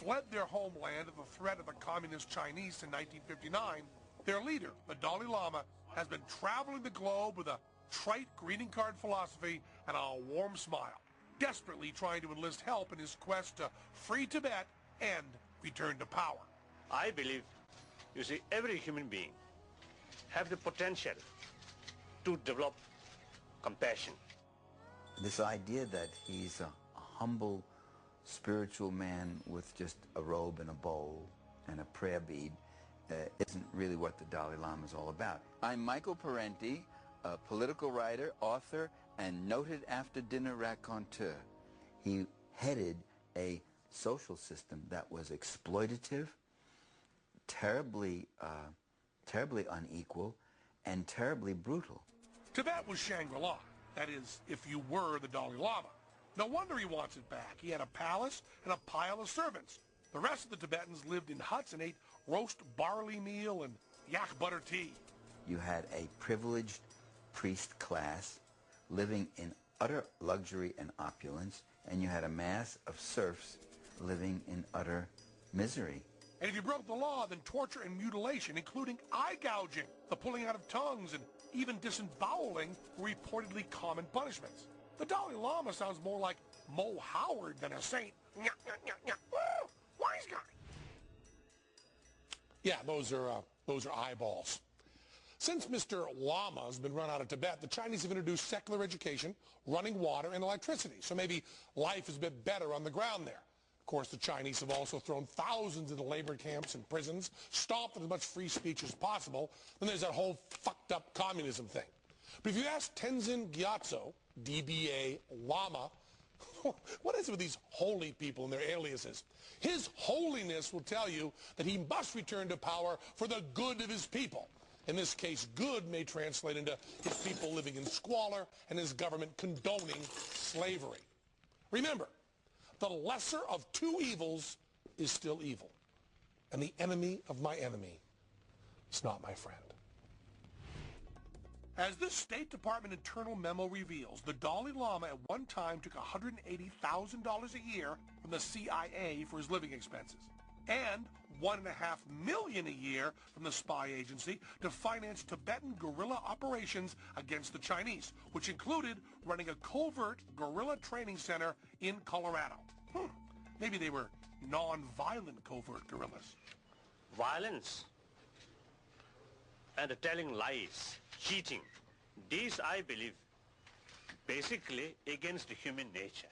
fled their homeland at the threat of the communist Chinese in 1959, their leader, the Dalai Lama, has been traveling the globe with a trite greeting card philosophy and a warm smile, desperately trying to enlist help in his quest to free Tibet and return to power. I believe, you see, every human being have the potential to develop compassion. This idea that he's a humble spiritual man with just a robe and a bowl and a prayer bead isn't really what the Dalai Lama is all about. I'm Michael Parenti, a political writer, author, and noted after-dinner raconteur. He headed a social system that was exploitative, terribly unequal, and terribly brutal. Tibet was Shangri-La. That is, if you were the Dalai Lama. No wonder he wants it back. He had a palace and a pile of servants. The rest of the Tibetans lived in huts and ate roast barley meal and yak butter tea. You had a privileged priest class living in utter luxury and opulence, and you had a mass of serfs living in utter misery. And if you broke the law, then torture and mutilation, including eye gouging, the pulling out of tongues, and even disemboweling were reportedly common punishments. The Dalai Lama sounds more like Mo Howard than a saint. Woo! Wise guy. Yeah, those are eyeballs. Since Mr. Lama has been run out of Tibet, the Chinese have introduced secular education, running water, and electricity. So maybe life is a bit better on the ground there. Of course, the Chinese have also thrown thousands into labor camps and prisons, stopped as much free speech as possible. Then there's that whole fucked up communism thing. But if you ask Tenzin Gyatso, DBA Lama, what is it with these holy people and their aliases? His holiness will tell you that he must return to power for the good of his people. In this case, good may translate into his people living in squalor and his government condoning slavery. Remember, the lesser of two evils is still evil, and the enemy of my enemy is not my friend. As this State Department internal memo reveals, the Dalai Lama at one time took $180,000 a year from the CIA for his living expenses, and $1.5 million a year from the spy agency to finance Tibetan guerrilla operations against the Chinese, which included running a covert guerrilla training center in Colorado. Maybe they were non-violent covert guerrillas. Violence and telling lies, cheating, these I believe basically against human nature.